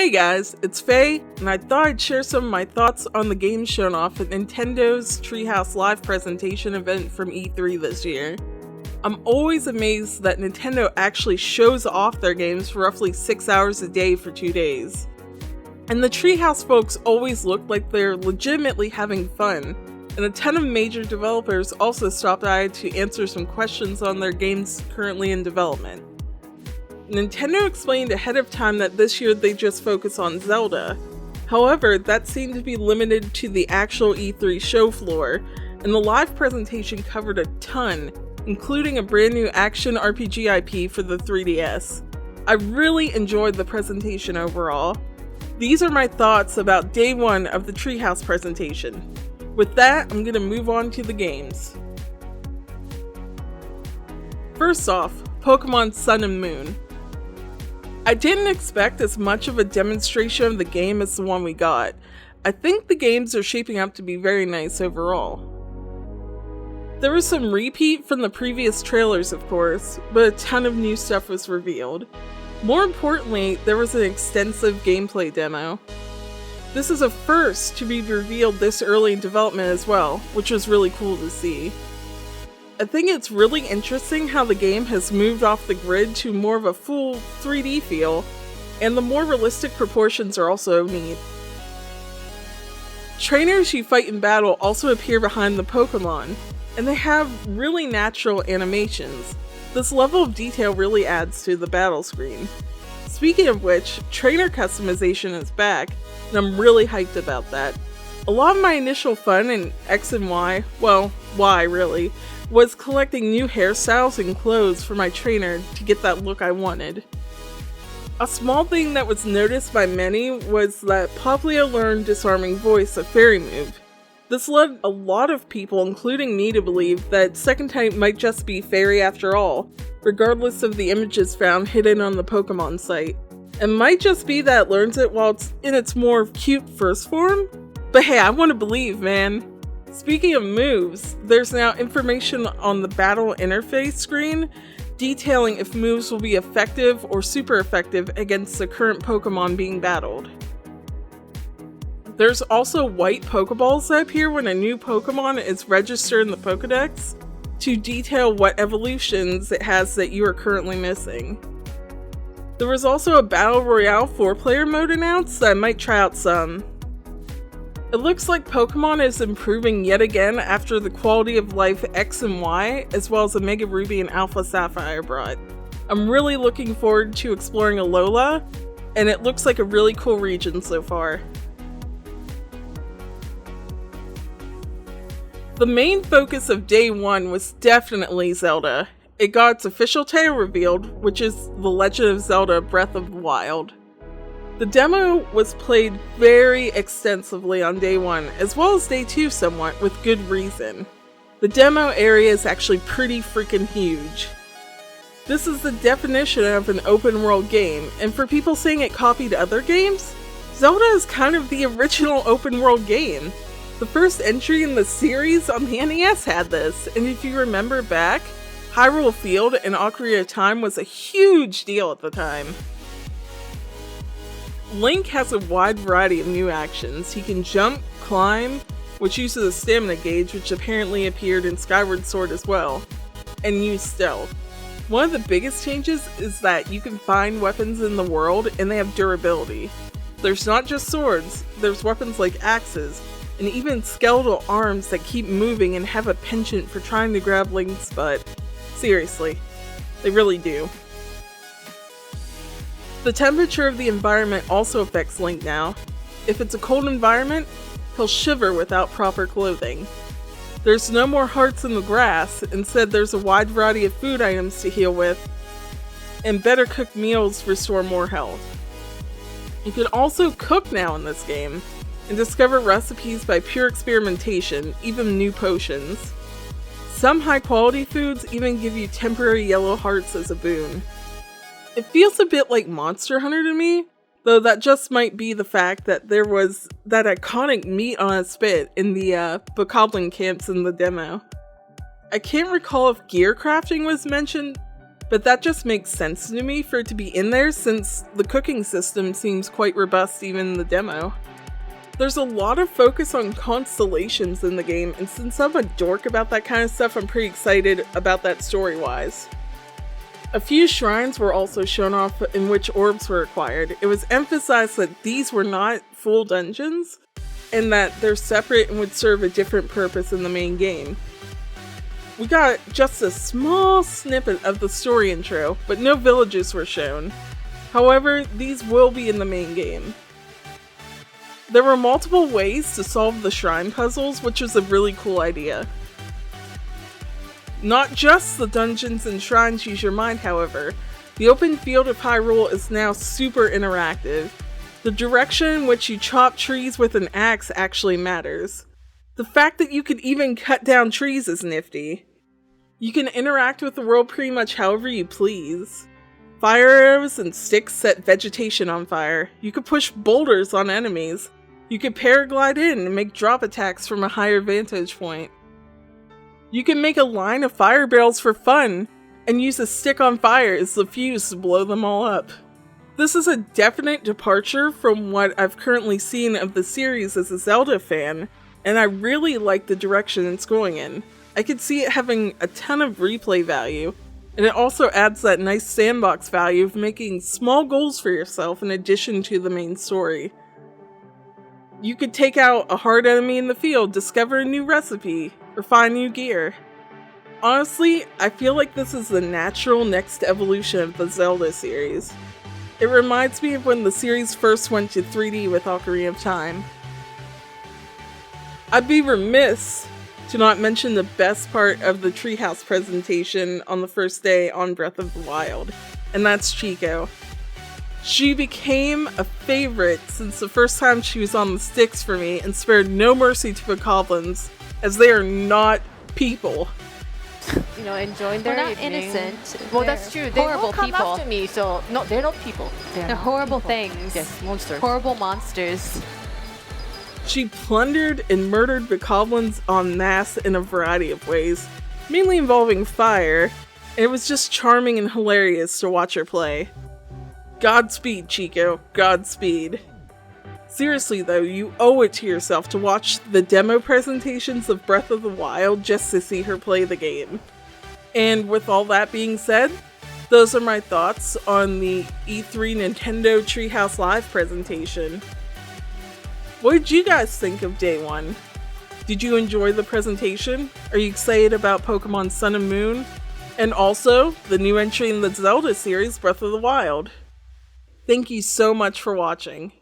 Hey guys, it's Faye, and I thought I'd share some of my thoughts on the games shown off at Nintendo's Treehouse live presentation event from E3 this year. I'm always amazed that Nintendo actually shows off their games for roughly 6 hours a day for 2 days. And the Treehouse folks always look like they're legitimately having fun, and a ton of major developers also stopped by to answer some questions on their games currently in development. Nintendo explained ahead of time that this year they just focus on Zelda. However, that seemed to be limited to the actual E3 show floor, and the live presentation covered a ton, including a brand new action RPG IP for the 3DS. I really enjoyed the presentation overall. These are my thoughts about day 1 of the Treehouse presentation. With that, I'm gonna move on to the games. First off, Pokemon Sun and Moon. I didn't expect as much of a demonstration of the game as the one we got. I think the games are shaping up to be very nice overall. There was some repeat from the previous trailers, of course, but a ton of new stuff was revealed. More importantly, there was an extensive gameplay demo. This is a first to be revealed this early in development as well, which was really cool to see. I think it's really interesting how the game has moved off the grid to more of a full 3D feel, and the more realistic proportions are also neat. Trainers you fight in battle also appear behind the Pokemon, and they have really natural animations. This level of detail really adds to the battle screen. Speaking of which, trainer customization is back, and I'm really hyped about that. A lot of my initial fun in X and Y, well, Y really, was collecting new hairstyles and clothes for my trainer to get that look I wanted. A small thing that was noticed by many was that Poplio learned Disarming Voice, a fairy move. This led a lot of people, including me, to believe that second type might just be fairy after all, regardless of the images found hidden on the Pokemon site. It might just be that it learns it while it's in its more cute first form, but hey, I want to believe, man. Speaking of moves, there's now information on the battle interface screen detailing if moves will be effective or super effective against the current Pokemon being battled. There's also white Pokeballs that appear when a new Pokemon is registered in the Pokedex to detail what evolutions it has that you are currently missing. There was also a Battle Royale 4-player mode announced that I might try out some. It looks like Pokemon is improving yet again after the quality of life X and Y, as well as Omega Ruby and Alpha Sapphire brought. I'm really looking forward to exploring Alola, and it looks like a really cool region so far. The main focus of day 1 was definitely Zelda. It got its official title revealed, which is The Legend of Zelda: Breath of the Wild. The demo was played very extensively on day 1, as well as day 2 somewhat, with good reason. The demo area is actually pretty freaking huge. This is the definition of an open world game, and for people saying it copied other games, Zelda is kind of the original open world game. The first entry in the series on the NES had this, and if you remember back, Hyrule Field and Ocarina of Time was a huge deal at the time. Link has a wide variety of new actions. He can jump, climb, which uses a stamina gauge, which apparently appeared in Skyward Sword as well, and use stealth. One of the biggest changes is that you can find weapons in the world and they have durability. There's not just swords, there's weapons like axes, and even skeletal arms that keep moving and have a penchant for trying to grab Link's butt. Seriously, they really do. The temperature of the environment also affects Link now. If it's a cold environment, he'll shiver without proper clothing. There's no more hearts in the grass, instead there's a wide variety of food items to heal with, and better cooked meals restore more health. You can also cook now in this game, and discover recipes by pure experimentation, even new potions. Some high quality foods even give you temporary yellow hearts as a boon. It feels a bit like Monster Hunter to me, though that just might be the fact that there was that iconic meat on a spit in the Bokoblin camps in the demo. I can't recall if gear crafting was mentioned, but that just makes sense to me for it to be in there since the cooking system seems quite robust even in the demo. There's a lot of focus on constellations in the game, and since I'm a dork about that kind of stuff, I'm pretty excited about that story-wise. A few shrines were also shown off in which orbs were acquired. It was emphasized that these were not full dungeons, and that they're separate and would serve a different purpose in the main game. We got just a small snippet of the story intro, but no villages were shown. However, these will be in the main game. There were multiple ways to solve the shrine puzzles, which was a really cool idea. Not just the dungeons and shrines use your mind, however. The open field of Hyrule is now super interactive. The direction in which you chop trees with an axe actually matters. The fact that you could even cut down trees is nifty. You can interact with the world pretty much however you please. Fire arrows and sticks set vegetation on fire. You could push boulders on enemies. You could paraglide in and make drop attacks from a higher vantage point. You can make a line of fire barrels for fun, and use a stick on fire as the fuse to blow them all up. This is a definite departure from what I've currently seen of the series as a Zelda fan, and I really like the direction it's going in. I could see it having a ton of replay value, and it also adds that nice sandbox value of making small goals for yourself in addition to the main story. You could take out a hard enemy in the field, discover a new recipe, or find new gear. Honestly, I feel like this is the natural next evolution of the Zelda series. It reminds me of when the series first went to 3D with Ocarina of Time. I'd be remiss to not mention the best part of the Treehouse presentation on the first day on Breath of the Wild, and that's Chico. She became a favorite since the first time she was on the sticks for me and spared no mercy to bokoblins, as they are not people. You know, enjoying their evening. Innocent. Well, that's true. They Horrible will come people. after me, so no, they're not people. They're horrible people. things. Yes, monsters. Horrible monsters. She plundered and murdered bokoblins en masse in a variety of ways, mainly involving fire, and it was just charming and hilarious to watch her play. Godspeed, Chico. Godspeed. Seriously though, you owe it to yourself to watch the demo presentations of Breath of the Wild just to see her play the game. And with all that being said, those are my thoughts on the E3 Nintendo Treehouse Live presentation. What did you guys think of Day 1? Did you enjoy the presentation? Are you excited about Pokemon Sun and Moon? And also, the new entry in the Zelda series, Breath of the Wild. Thank you so much for watching.